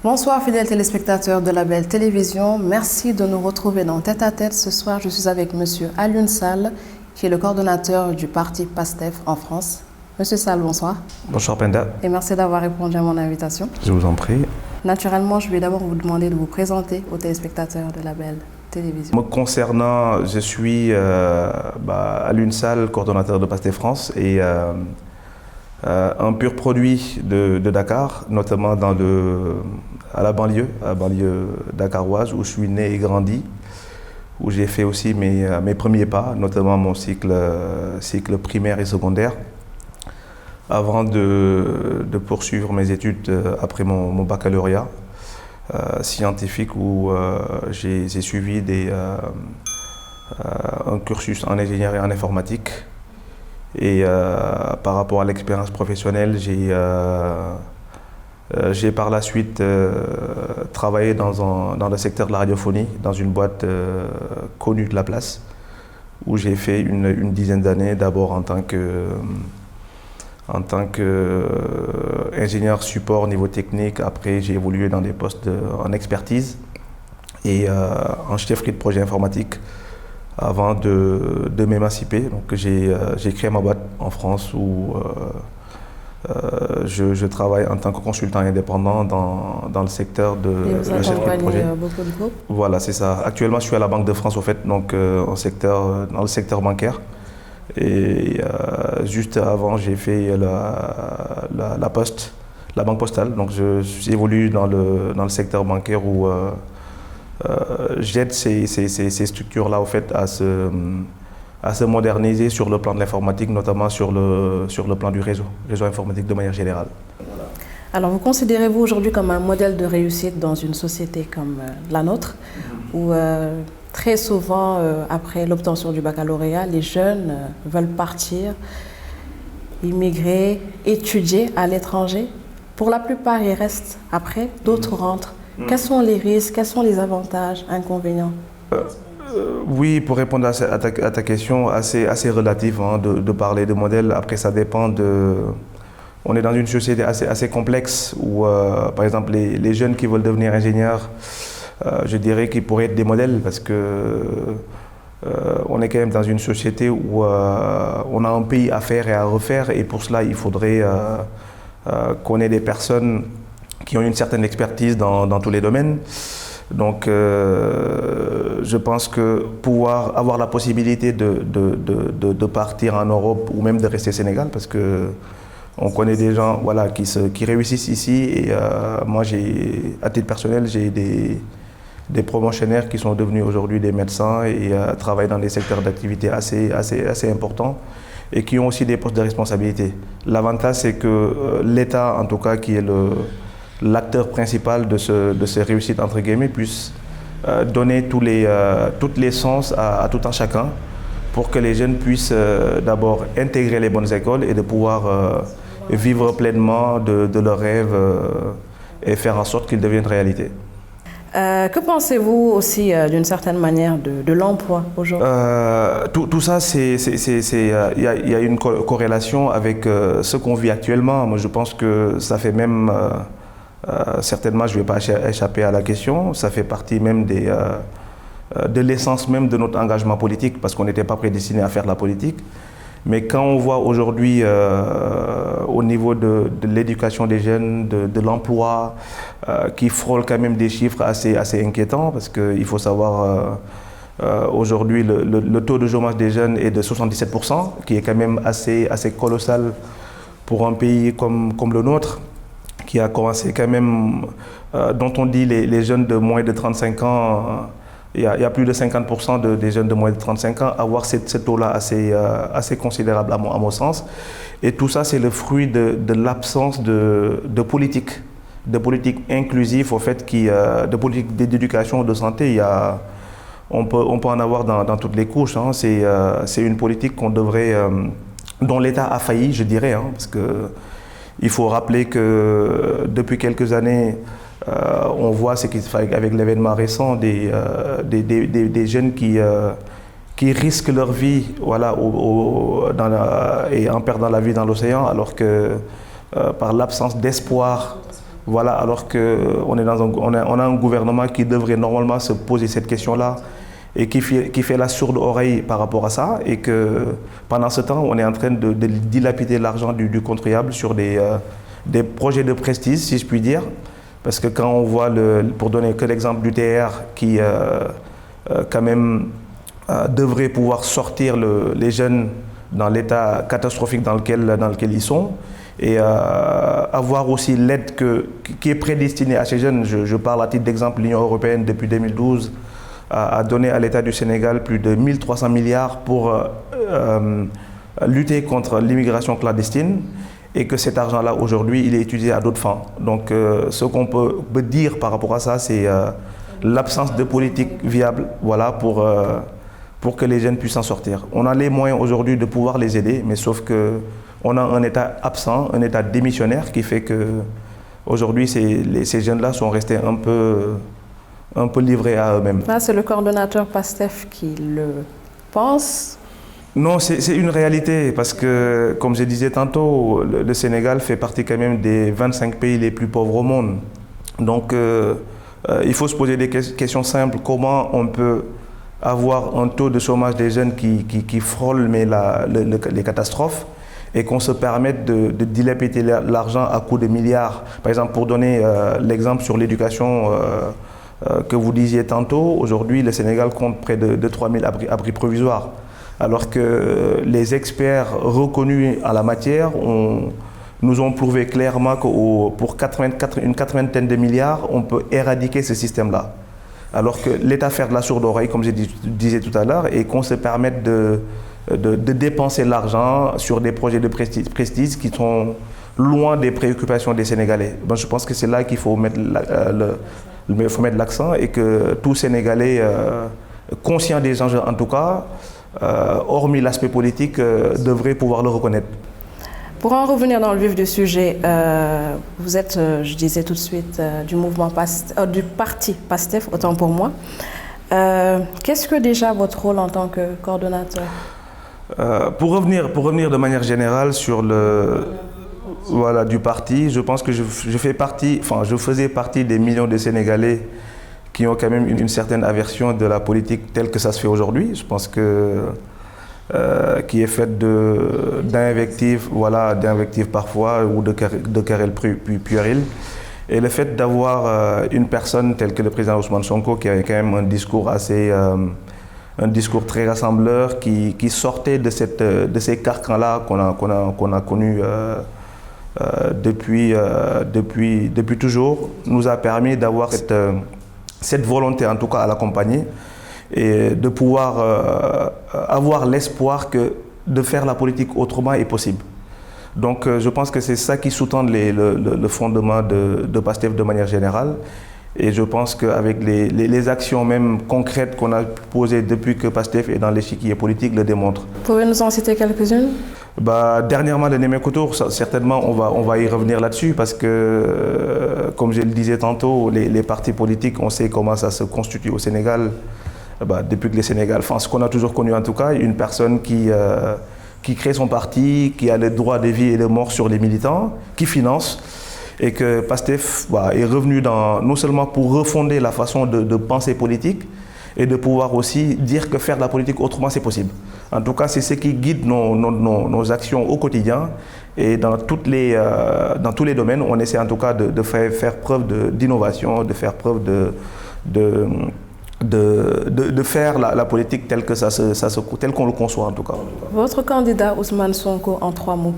Bonsoir fidèles téléspectateurs de la Belle Télévision, merci de nous retrouver dans Tête à Tête. Ce soir, je suis avec Monsieur Alioune Sall, qui est le coordonnateur du parti PASTEF en France. Monsieur Sall, bonsoir. Bonsoir Penda. Et merci d'avoir répondu à mon invitation. Je vous en prie. Naturellement, je vais d'abord vous demander de vous présenter aux téléspectateurs de la Belle Télévision. Me concernant, je suis Alioune Sall, coordonnateur de PASTEF France et un pur produit de Dakar, notamment à la banlieue dakaroise où je suis né et grandi, où j'ai fait aussi mes premiers pas, notamment mon cycle primaire et secondaire, avant de poursuivre mes études après mon baccalauréat scientifique où j'ai suivi un cursus en ingénierie en informatique. Et par rapport à l'expérience professionnelle, j'ai par la suite travaillé dans le secteur de la radiophonie, dans une boîte connue de la place, où j'ai fait une dizaine d'années, d'abord en tant qu'ingénieur support niveau technique. Après, j'ai évolué dans des postes en expertise et en chefferie de projet informatique avant de m'émanciper. Donc j'ai créé ma boîte en France où je travaille en tant que consultant indépendant dans le secteur de la chefferie de projet. Beaucoup de groupes. Voilà, c'est ça. Actuellement, je suis à la Banque de France, au fait, donc dans le secteur bancaire. Et juste avant, j'ai fait la Poste, la Banque Postale. Donc j'évolue dans le secteur bancaire où j'aide ces structures-là, au fait, à se moderniser sur le plan de l'informatique, notamment sur le plan du réseau informatique de manière générale. Alors, vous considérez-vous aujourd'hui comme un modèle de réussite dans une société comme la nôtre, où très souvent, après l'obtention du baccalauréat, les jeunes veulent partir, immigrer, étudier à l'étranger. Pour la plupart, ils restent après, d'autres rentrent. Quels sont les risques, quels sont les avantages, inconvénients? Oui, pour répondre à ta question, assez relative de parler de modèle. Après, ça dépend On est dans une société assez complexe où, par exemple, les jeunes qui veulent devenir ingénieurs, je dirais qu'ils pourraient être des modèles parce que on est quand même dans une société où on a un pays à faire et à refaire, et pour cela, il faudrait qu'on ait des personnes qui ont une certaine expertise dans tous les domaines. Donc, je pense que pouvoir avoir la possibilité de partir en Europe ou même de rester au Sénégal, parce que on connaît des gens, voilà, qui réussissent ici. Et moi, à titre personnel, j'ai des promotionnaires qui sont devenus aujourd'hui des médecins et travaillent dans des secteurs d'activité assez importants et qui ont aussi des postes de responsabilité. L'avantage, c'est que l'État, en tout cas, qui est l'acteur principal de ces réussites, entre guillemets, puisse donner toutes les chances à tout un chacun pour que les jeunes puissent d'abord intégrer les bonnes écoles et de pouvoir vivre pleinement de leurs rêves et faire en sorte qu'ils deviennent réalité. Que pensez-vous aussi d'une certaine manière de l'emploi aujourd'hui? Tout ça, il y a une corrélation avec ce qu'on vit actuellement. Moi, je pense que ça fait même... certainement, je ne vais pas échapper à la question, ça fait partie même de l'essence même de notre engagement politique, parce qu'on n'était pas prédestiné à faire de la politique. Mais quand on voit aujourd'hui au niveau de l'éducation des jeunes, de l'emploi, qui frôle quand même des chiffres assez inquiétants, parce qu'il faut savoir aujourd'hui le taux de chômage des jeunes est de 77%, qui est quand même assez colossal pour un pays comme le nôtre, qui a commencé quand même, dont on dit les jeunes de moins de 35 ans, il y a plus de 50% des jeunes de moins de 35 ans, avoir ce taux-là assez considérable à mon sens. Et tout ça, c'est le fruit de l'absence de politique inclusive, au fait, de politique d'éducation, de santé. On peut en avoir dans toutes les couches. Hein. C'est une politique dont l'État a failli, je dirais, hein, parce que il faut rappeler que depuis quelques années, on voit ce qui se fait avec l'événement récent des jeunes qui risquent leur vie, voilà, et en perdant la vie dans l'océan, alors que par l'absence d'espoir Voilà, alors qu'on est on a un gouvernement qui devrait normalement se poser cette question-là et qui fait la sourde oreille par rapport à ça, et que pendant ce temps, on est en train de dilapider l'argent du contribuable sur des projets de prestige, si je puis dire. Parce que quand on voit, pour donner que l'exemple du TR, qui quand même devrait pouvoir sortir les jeunes dans l'état catastrophique dans lequel ils sont, et avoir aussi l'aide qui est prédestinée à ces jeunes. Je parle à titre d'exemple, l'Union européenne depuis 2012 a donné à l'État du Sénégal plus de 1300 milliards pour lutter contre l'immigration clandestine, et que cet argent-là aujourd'hui il est utilisé à d'autres fins. Donc ce qu'on peut dire par rapport à ça, c'est l'absence de politique viable, voilà, pour que les jeunes puissent s'en sortir. On a les moyens aujourd'hui de pouvoir les aider, mais sauf que on a un État absent, un État démissionnaire, qui fait que aujourd'hui ces jeunes-là sont restés un peu livrés à eux-mêmes. Là, c'est le coordonnateur PASTEF qui le pense. Non, c'est une réalité, parce que, comme je disais tantôt, le Sénégal fait partie quand même des 25 pays les plus pauvres au monde. Donc, il faut se poser des questions simples. Comment on peut avoir un taux de chômage des jeunes qui frôle les catastrophes, et qu'on se permette de dilapider l'argent à coups de milliards. Par exemple, pour donner l'exemple sur l'éducation que vous disiez tantôt, aujourd'hui, le Sénégal compte près de 3000 abris provisoires. Alors que les experts reconnus en la matière nous ont prouvé clairement que pour une quatre-vingtaine de milliards, on peut éradiquer ce système-là. Alors que l'État fait de la sourde oreille, comme je disais tout à l'heure, et qu'on se permette de dépenser l'argent sur des projets de prestige qui sont loin des préoccupations des Sénégalais. Ben, je pense que c'est là qu'il faut mettre l'accent, et que tout Sénégalais, conscient des enjeux en tout cas, hormis l'aspect politique, devrait pouvoir le reconnaître. Pour en revenir dans le vif du sujet, vous êtes, je disais tout de suite, du parti PASTEF, autant pour moi. Qu'est-ce que déjà votre rôle en tant que coordonnateur? Pour revenir de manière générale sur du parti, je pense que je faisais partie des millions de Sénégalais qui ont quand même une certaine aversion de la politique telle que ça se fait aujourd'hui. Je pense que qui est faite d'invectives, d'invectives parfois, ou de querelles puériles. Et le fait d'avoir une personne telle que le président Ousmane Sonko, qui avait quand même un discours très rassembleur, qui sortait de ces carcans-là qu'on a connus depuis toujours, nous a permis d'avoir cette volonté, en tout cas, à l'accompagner, et de pouvoir avoir l'espoir que de faire la politique autrement est possible. Donc je pense que c'est ça qui sous-tend le fondement de PASTEF de manière générale. Et je pense qu'avec les actions même concrètes qu'on a posées depuis que PASTEF est dans l'échiquier politique le démontrent. Pouvez nous en citer quelques-unes? Dernièrement, le Némékoutour, certainement on va y revenir là-dessus, parce que, comme je le disais tantôt, les partis politiques, on sait comment ça se constitue au Sénégal. Depuis que le Sénégal, ce qu'on a toujours connu en tout cas, une personne qui crée son parti, qui a le droit de vie et de mort sur les militants, qui finance, et que PASTEF est revenu non seulement pour refonder la façon de penser politique, et de pouvoir aussi dire que faire de la politique autrement c'est possible. En tout cas, c'est ce qui guide nos actions au quotidien, et dans tous les domaines, on essaie en tout cas de faire preuve d'innovation, de faire preuve de faire la politique telle qu'on le conçoit en tout cas. Votre candidat Ousmane Sonko en 3 mots?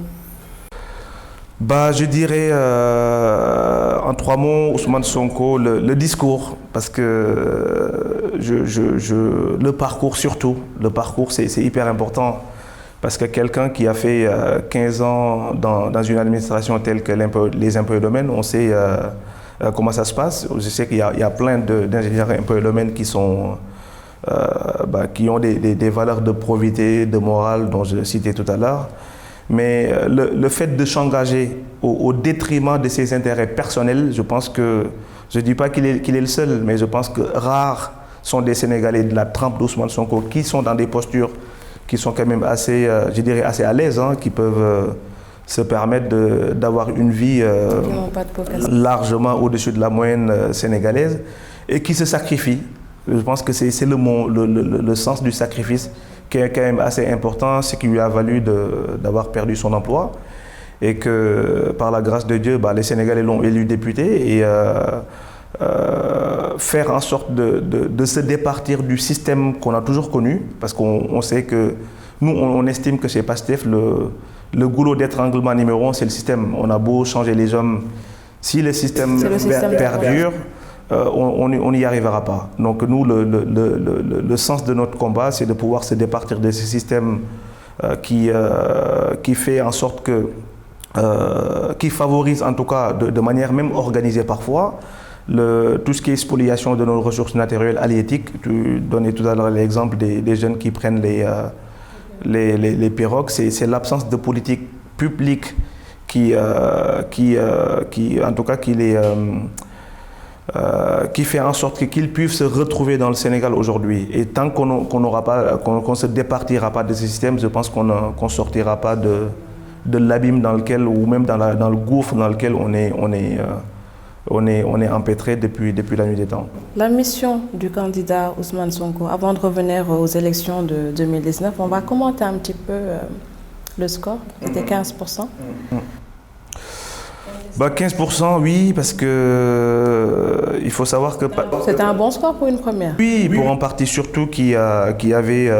Je dirais en 3 mots, Ousmane Sonko, le discours, parce que le parcours surtout, le parcours c'est hyper important, parce que quelqu'un qui a fait 15 ans dans une administration telle que les impôts et domaines, on sait comment ça se passe. Je sais qu'il y a plein d'ingénieurs impôts et domaines qui ont des valeurs de probité, de morale dont je citais tout à l'heure. Mais le fait de s'engager au détriment de ses intérêts personnels, je pense que, je ne dis pas qu'il est le seul, mais je pense que rares sont des Sénégalais de la trempe d'Ousmane Sonko qui sont dans des postures qui sont quand même assez, assez à l'aise, qui peuvent se permettent d'avoir une vie largement au-dessus de la moyenne sénégalaise et qui se sacrifient. Je pense que c'est le sens du sacrifice qui est quand même assez important, ce qui lui a valu d'avoir perdu son emploi et que par la grâce de Dieu, les Sénégalais l'ont élu député et faire en sorte de se départir du système qu'on a toujours connu, parce qu'on sait que nous, on estime que chez PASTEF, le goulot d'étranglement numéro 1, c'est le système. On a beau changer les hommes, si le système perdure, on n'y arrivera pas. Donc nous, le sens de notre combat, c'est de pouvoir se départir de ce système qui fait en sorte que, qui favorise en tout cas de manière même organisée parfois, tout ce qui est spoliation de nos ressources naturelles halieutiques. Tu donnais tout à l'heure l'exemple des jeunes qui prennent les pirogues. C'est l'absence de politique publique qui fait en sorte qu'ils puissent se retrouver dans le Sénégal aujourd'hui. Et tant qu'on ne se départira pas de ce système, je pense qu'on ne sortira pas de l'abîme dans lequel, ou même dans le gouffre dans lequel on est empêtré depuis la nuit des temps. La mission du candidat Ousmane Sonko, avant de revenir aux élections de 2019, on va commenter un petit peu le score, c'était 15%. 15%, oui, parce que il faut savoir que... C'était un bon score pour une première. Oui, pour un parti surtout qui avait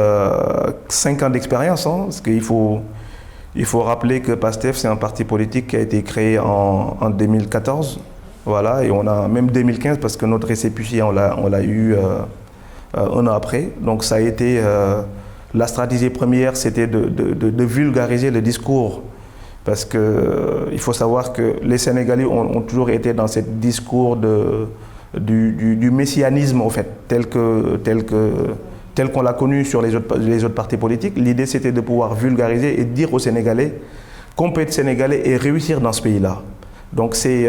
5 ans d'expérience, hein, parce qu'il faut rappeler que PASTEF, c'est un parti politique qui a été créé en 2014. Voilà, et on a même 2015 parce que notre récépissé, on l'a eu un an après. Donc ça a été, la stratégie première, c'était de vulgariser le discours. Parce qu'il faut savoir que les Sénégalais ont toujours été dans ce discours du messianisme, en fait, tel qu'on l'a connu sur les autres partis politiques. L'idée, c'était de pouvoir vulgariser et dire aux Sénégalais qu'on peut être Sénégalais et réussir dans ce pays-là. Donc c'est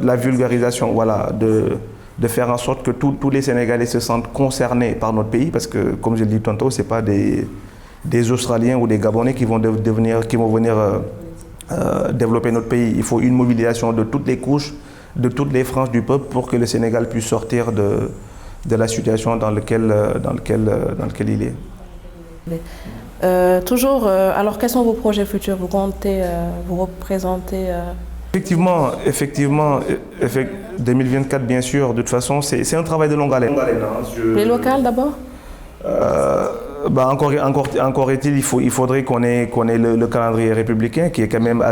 la vulgarisation, voilà, de faire en sorte que tous les Sénégalais se sentent concernés par notre pays, parce que, comme je l'ai dit tantôt, ce n'est pas des Australiens ou des Gabonais qui vont venir développer notre pays. Il faut une mobilisation de toutes les couches, de toutes les franges du peuple pour que le Sénégal puisse sortir de la situation dans laquelle il est. Alors quels sont vos projets futurs? Vous comptez vous représenter Effectivement, 2024, bien sûr. De toute façon, c'est un travail de longue haleine. Les locales d'abord? Encore est-il, il faudrait qu'on ait le calendrier républicain qui est quand même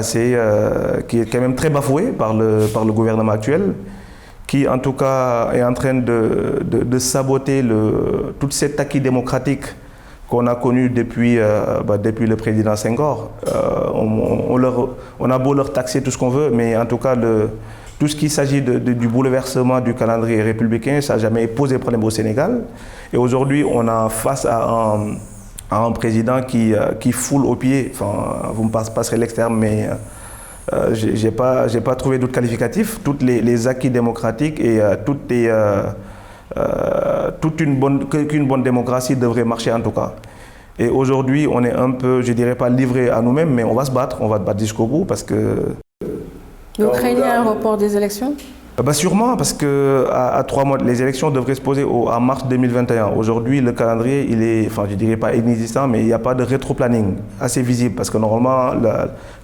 très bafoué par le gouvernement actuel, qui en tout cas est en train de saboter tout cet acquis démocratique qu'on a connu depuis le président Senghor. On a beau leur taxer tout ce qu'on veut, mais en tout cas, tout ce qui s'agit du bouleversement du calendrier républicain, ça n'a jamais posé problème au Sénégal. Et aujourd'hui, on a face à un président qui foule aux pieds, enfin, vous me passerez l'exterme, mais j'ai pas trouvé d'autres qualificatifs. Tous les acquis démocratiques et qu'une bonne démocratie devrait marcher en tout cas. Et aujourd'hui, on est un peu, je dirais pas livré à nous-mêmes, mais on va se battre jusqu'au bout parce que... Vous craignez un report des élections? Sûrement, parce qu'à 3 mois, les élections devraient se poser en mars 2021. Aujourd'hui, le calendrier, il est, enfin, je dirais pas inexistant, mais il n'y a pas de rétro-planning assez visible, parce que normalement,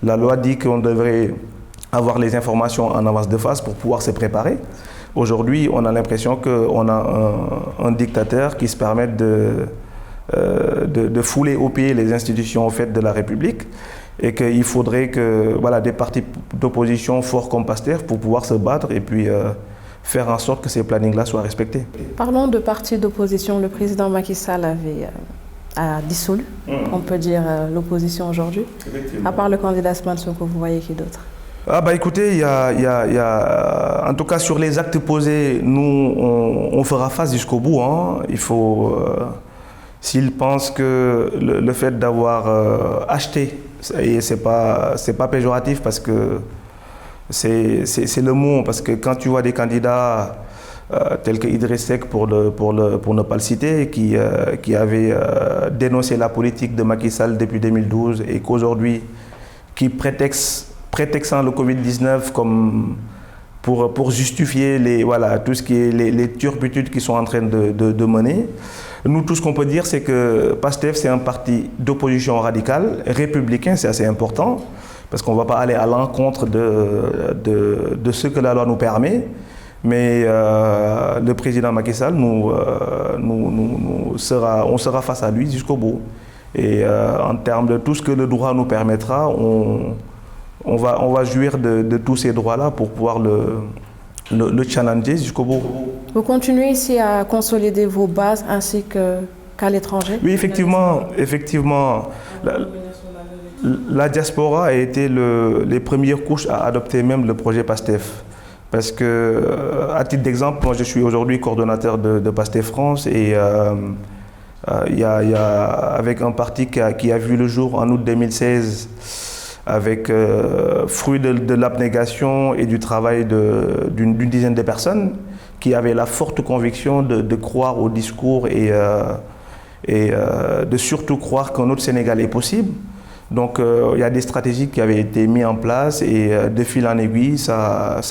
la loi dit qu'on devrait avoir les informations en avance de phase pour pouvoir se préparer. Aujourd'hui, on a l'impression qu'on a un dictateur qui se permet de fouler aux pieds les institutions en fait, de la République, et qu'il faudrait que des partis d'opposition forts comme PASTEF pour pouvoir se battre et puis faire en sorte que ces plannings-là soient respectés. Parlons de partis d'opposition. Le président Macky Sall a dissolu, on peut dire, l'opposition aujourd'hui. À part le candidat Ousmane Sonko, vous voyez qui d'autre? Écoutez, il y a, en tout cas sur les actes posés, nous on fera face jusqu'au bout. Hein. Il faut, s'ils pensent que le fait d'avoir acheté, et c'est pas péjoratif parce que c'est le mot, parce que quand tu vois des candidats tels que Idriss Seck pour ne pas le citer, qui avait dénoncé la politique de Macky Sall depuis 2012 et qu'aujourd'hui qui prétextant le Covid-19 comme pour justifier tout ce qui est les turpitudes qui sont en train de mener. Nous, tout ce qu'on peut dire, c'est que PASTEF, c'est un parti d'opposition radicale, républicain, c'est assez important, parce qu'on ne va pas aller à l'encontre de ce que la loi nous permet. Mais le président Macky Sall, on sera face à lui jusqu'au bout. Et en termes de tout ce que le droit nous permettra, on va jouir de tous ces droits-là pour pouvoir le challenger jusqu'au bout. Vous continuez ici à consolider vos bases ainsi qu'à l'étranger? Oui, effectivement. La diaspora a été les premières couches à adopter même le projet PASTEF. Parce que, à titre d'exemple, moi je suis aujourd'hui coordonnateur de PASTEF France et avec un parti qui a vu le jour en août 2016 avec fruit de l'abnégation et du travail d'une dizaine de personnes qui avaient la forte conviction de croire au discours et de surtout croire qu'un autre Sénégal est possible. Donc il y a des stratégies qui avaient été mises en place et de fil en aiguille, ça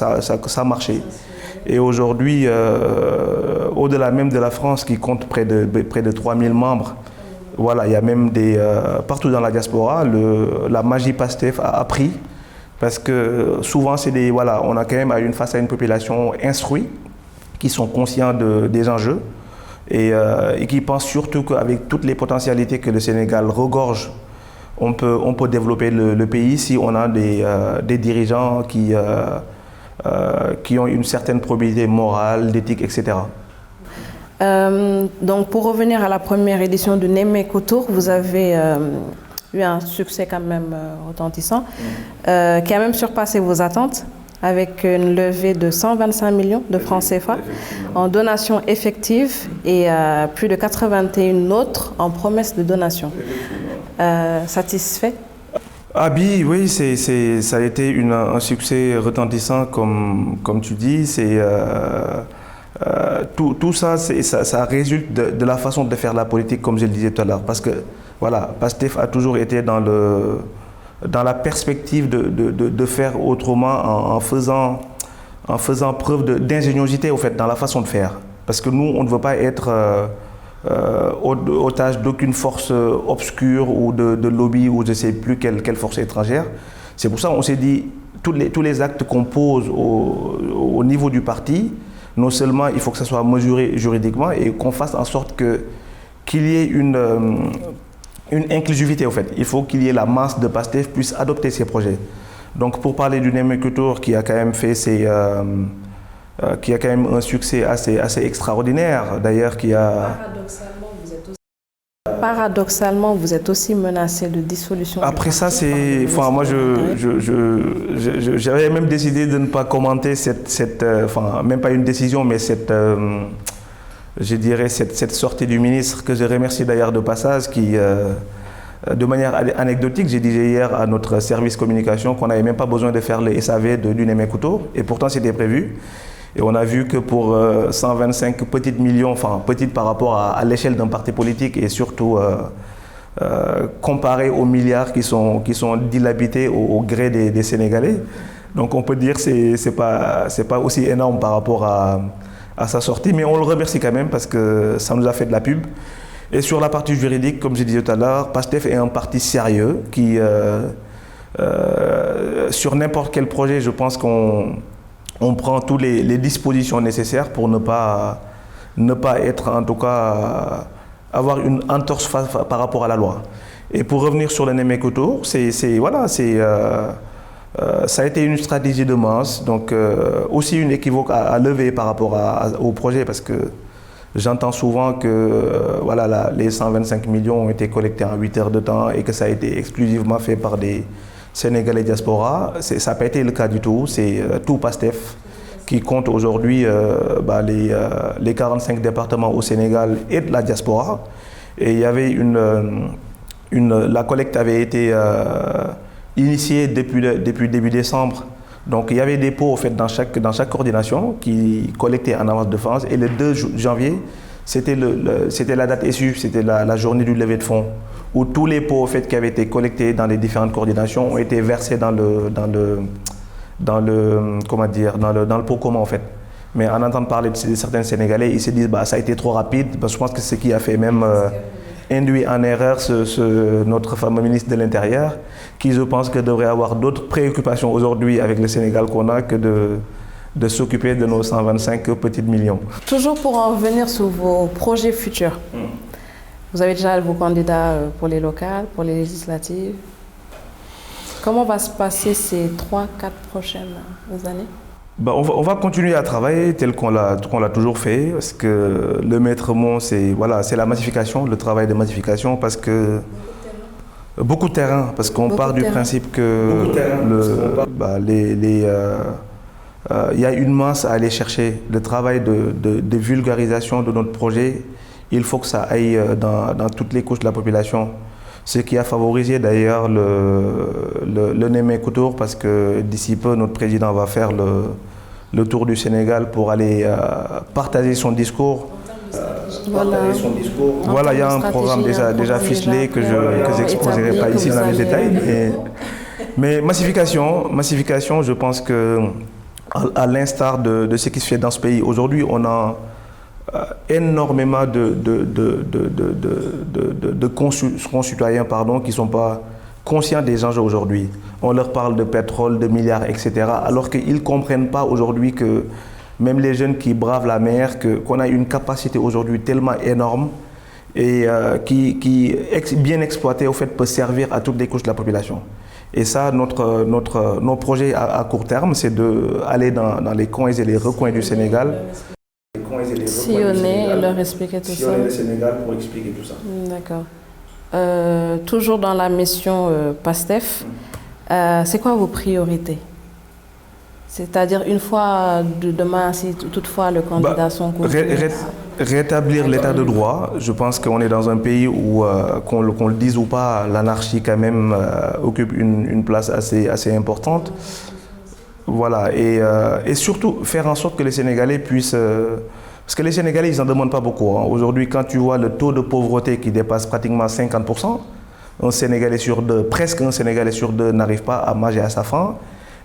marchait. Et aujourd'hui, au-delà même de la France qui compte près de 3000 membres, voilà, il y a même partout dans la diaspora, la magie PASTEF a appris parce que souvent on a quand même face à une population instruite qui sont conscients des enjeux et qui pensent surtout qu'avec toutes les potentialités que le Sénégal regorge, on peut développer le pays si on a des dirigeants qui ont une certaine probité morale, d'éthique, etc. Donc pour revenir à la première édition de Némékotour, vous avez eu un succès quand même retentissant, qui a même surpassé vos attentes avec une levée de 125 millions de francs CFA en donations effectives et plus de 81 autres en promesses de donation. Satisfait? Oui, ça a été un succès retentissant comme tu dis. Tout ça, ça résulte de la façon de faire la politique, comme je le disais tout à l'heure. Parce que voilà, PASTEF a toujours été dans la perspective de faire autrement en faisant preuve d'ingéniosité au fait, dans la façon de faire. Parce que nous, on ne veut pas être otage d'aucune force obscure ou de lobby ou je ne sais plus quelle force étrangère. C'est pour ça qu'on s'est dit, tous les actes qu'on pose au niveau du parti, non seulement il faut que ça soit mesuré juridiquement et qu'on fasse en sorte qu'il y ait une inclusivité au fait. Il faut qu'il y ait la masse de PASTEF puisse adopter ces projets. Donc pour parler du Némékotour qui a quand même fait qui a quand même un succès assez extraordinaire, d'ailleurs qui a... Paradoxalement, vous êtes aussi menacé de dissolution. Après ça, moi, j'avais même décidé de ne pas commenter même pas une décision, mais je dirais cette sortie du ministre, que je remercie d'ailleurs de passage, qui, de manière anecdotique, j'ai dit hier à notre service communication qu'on n'avait même pas besoin de faire le SAV du Némékotour, et pourtant c'était prévu. Et on a vu que pour 125 petites millions, enfin petites par rapport à l'échelle d'un parti politique et surtout comparé aux milliards qui sont dilapités au gré des Sénégalais, donc on peut dire que c'est pas aussi énorme par rapport à sa sortie, mais on le remercie quand même parce que ça nous a fait de la pub. Et sur la partie juridique, comme je disais tout à l'heure, PASTEF est un parti sérieux qui, sur n'importe quel projet, je pense qu'on prend toutes les dispositions nécessaires pour ne pas être, en tout cas, avoir une entorse par rapport à la loi. Et pour revenir sur le Némékotour, ça a été une stratégie de masse, donc aussi une équivoque à lever par rapport au projet, parce que j'entends souvent que les 125 millions ont été collectés en 8 heures de temps et que ça a été exclusivement fait par des Sénégalais diaspora. Ça n'a pas été le cas du tout, c'est tout PASTEF qui compte aujourd'hui les 45 départements au Sénégal et de la diaspora. Et il y avait la collecte avait été initiée depuis début décembre. Donc il y avait des pots au fait, dans chaque coordination qui collectaient en avance de France. Et le 2 janvier, c'était la date issue, c'était la journée du levée de fonds, où tous les pots qui avaient été collectés dans les différentes coordinations ont été versés dans le pot commun en fait. Mais en entendant parler de certains Sénégalais, ils se disent bah ça a été trop rapide. Je pense que c'est ce qui a fait même induit en erreur notre fameux ministre de l'Intérieur, qui je pense que devrait avoir d'autres préoccupations aujourd'hui avec le Sénégal qu'on a que de s'occuper de nos 125 petits millions. Toujours pour en revenir sur vos projets futurs. Vous avez déjà vos candidats pour les locales, pour les législatives. Comment va se passer ces 3-4 prochaines années? Ben, on va continuer à travailler tel qu'on l'a toujours fait, parce que le maître mot, c'est la massification, le travail de massification, parce que beaucoup de terrain, parce qu'on part du principe que il y a une masse à aller chercher. Le travail de vulgarisation de notre projet, il faut que ça aille dans toutes les couches de la population. Ce qui a favorisé d'ailleurs le Némé Couture, parce que d'ici peu, notre président va faire le tour du Sénégal pour aller partager son discours. Voilà, il y a un programme déjà ficelé que je n'exposerai pas ici dans les détails. Mais massification, je pense que à l'instar de ce qui se fait dans ce pays aujourd'hui, on a énormément de concitoyens qui ne sont pas conscients des enjeux aujourd'hui. On leur parle de pétrole, de milliards, etc. Alors qu'ils ne comprennent pas aujourd'hui que même les jeunes qui bravent la mer, qu'on a une capacité aujourd'hui tellement énorme et qui bien exploitée, au fait, peut servir à toutes les couches de la population. Et ça, nos projets à court terme, c'est d'aller dans les coins et les recoins du Sénégal. Sillonner et leur expliquer tout ça. Sillonner le Sénégal pour expliquer tout ça. D'accord. Toujours dans la mission PASTEF, c'est quoi vos priorités? C'est-à-dire une fois demain, si toutefois le candidat sont rétablir l'état de droit. Je pense qu'on est dans un pays où, qu'on le dise ou pas, l'anarchie quand même occupe une place assez importante. Voilà, et surtout faire en sorte que les Sénégalais puissent... parce que les Sénégalais, ils n'en demandent pas beaucoup. Hein. Aujourd'hui, quand tu vois le taux de pauvreté qui dépasse pratiquement 50%, presque un Sénégalais sur deux n'arrive pas à manger à sa faim,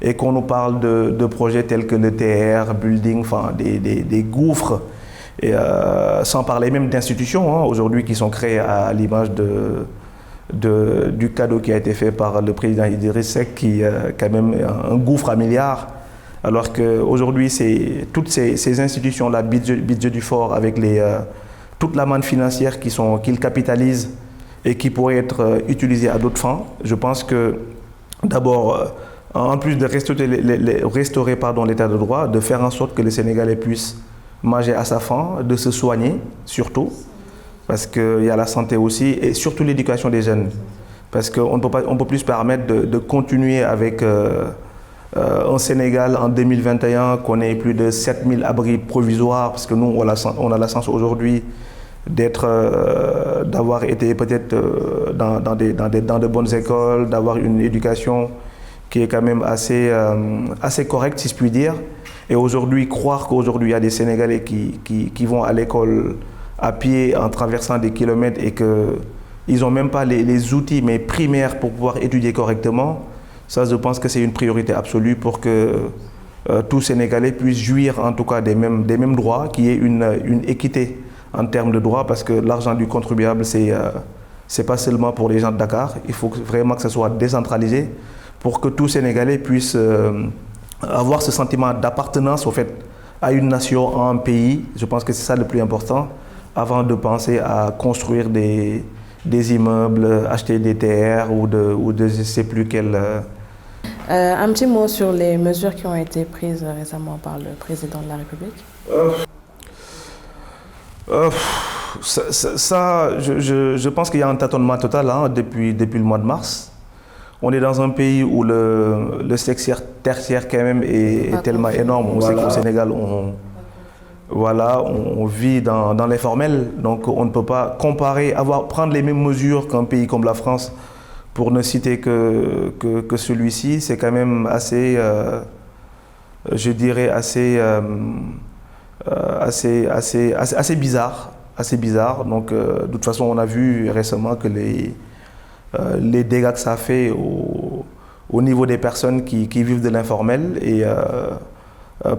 et qu'on nous parle de projets tels que le TR, building, enfin des gouffres, et, sans parler même d'institutions aujourd'hui qui sont créées à l'image du cadeau qui a été fait par le président Idriss Seck, qui quand même un gouffre à milliards, alors qu'aujourd'hui toutes ces institutions-là, budget du fort, avec toute la manne financière qu'ils capitalisent et qui pourrait être utilisée à d'autres fins. Je pense que d'abord, en plus de restaurer l'état de droit, de faire en sorte que les Sénégalais puissent manger à sa faim, de se soigner surtout, parce qu'il y a la santé aussi, et surtout l'éducation des jeunes. Parce qu'on ne peut plus se permettre de continuer avec un Sénégal en 2021, qu'on ait plus de 7000 abris provisoires, parce que nous, on a la chance aujourd'hui d'avoir été peut-être dans de bonnes écoles, d'avoir une éducation qui est quand même assez correcte, si je puis dire. Et aujourd'hui, croire qu'aujourd'hui, il y a des Sénégalais qui vont à l'école à pied en traversant des kilomètres et qu'ils n'ont même pas les outils primaires pour pouvoir étudier correctement, ça, je pense que c'est une priorité absolue pour que tout Sénégalais puisse jouir en tout cas des mêmes droits, qu'il y ait une équité en termes de droits, parce que l'argent du contribuable, c'est pas seulement pour les gens de Dakar. Il faut vraiment que ce soit décentralisé pour que tout Sénégalais puisse avoir ce sentiment d'appartenance au fait à une nation, à un pays. Je pense que c'est ça le plus important, avant de penser à construire des immeubles, acheter des terres ou de je ne sais plus quel... Un petit mot sur les mesures qui ont été prises récemment par le président de la République. Je pense qu'il y a un tâtonnement total depuis le mois de mars. On est dans un pays où le secteur tertiaire quand même est tellement énorme. On sait qu'au Sénégal, on vit dans l'informel, donc on ne peut pas prendre les mêmes mesures qu'un pays comme la France, pour ne citer que celui-ci. C'est quand même assez, je dirais, assez bizarre. assez bizarre. Donc, de toute façon, on a vu récemment que les dégâts que ça a fait au niveau des personnes qui vivent de l'informel et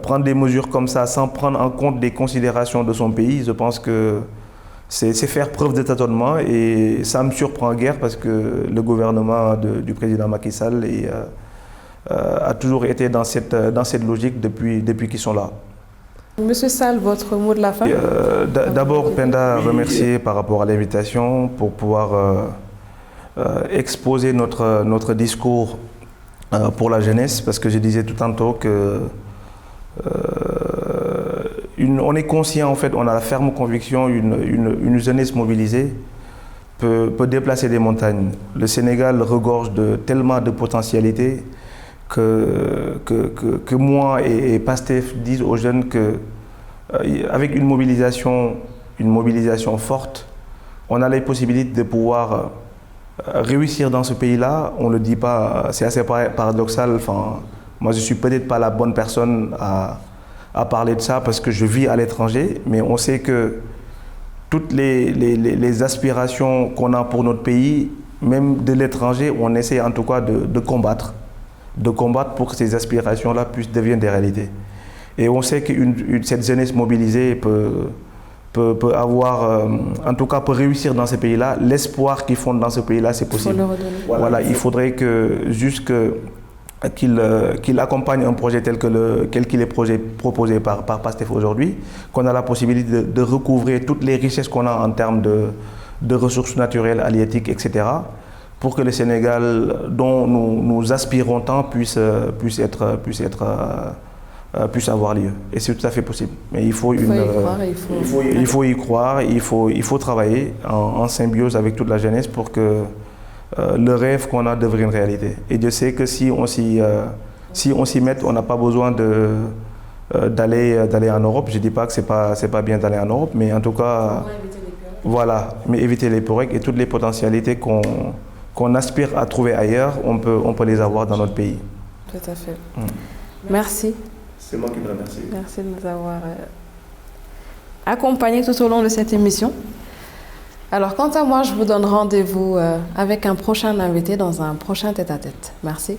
prendre des mesures comme ça sans prendre en compte des considérations de son pays, je pense que c'est faire preuve de tâtonnement et ça me surprend guère parce que le gouvernement du président Macky Sall a toujours été dans cette logique depuis qu'ils sont là. Monsieur Sall, votre mot de la fin? D'abord, Penda, remercier par rapport à l'invitation pour pouvoir exposer notre discours pour la jeunesse, parce que je disais tout tantôt que on est conscient, en fait, on a la ferme conviction, une jeunesse mobilisée peut déplacer des montagnes. Le Sénégal regorge tellement de potentialités que moi et Pastef disent aux jeunes qu'avec une mobilisation forte, on a les possibilités de pouvoir réussir dans ce pays-là. On ne le dit pas, c'est assez paradoxal. Enfin, moi, je ne suis peut-être pas la bonne personne à parler de ça parce que je vis à l'étranger, mais on sait que toutes les aspirations qu'on a pour notre pays, même de l'étranger, on essaie en tout cas de combattre pour que ces aspirations-là puissent devenir des réalités. Et on sait que cette jeunesse mobilisée peut avoir, en tout cas peut réussir dans ces pays-là. L'espoir qu'ils font dans ce pays-là, c'est possible. Voilà, il faudrait qu'il accompagne un projet tel qu'il est proposé par Pastef aujourd'hui, qu'on a la possibilité de recouvrer toutes les richesses qu'on a en termes de ressources naturelles, halieutiques, etc., pour que le Sénégal, dont nous aspirons tant, puisse avoir lieu. Et c'est tout à fait possible. Mais il faut y croire, il faut travailler en symbiose avec toute la jeunesse pour que le rêve qu'on a devienne réalité. Et je sais que si on s'y met, on n'a pas besoin d'aller en Europe. Je ne dis pas que c'est pas bien d'aller en Europe, mais en tout cas, voilà, mais éviter les pirogues et toutes les potentialités qu'on aspire à trouver ailleurs, on peut les avoir dans notre pays. Tout à fait. Merci. C'est moi qui te remercie. Merci de nous avoir accompagnés tout au long de cette émission. Alors, quant à moi, je vous donne rendez-vous avec un prochain invité dans un prochain tête-à-tête. Merci.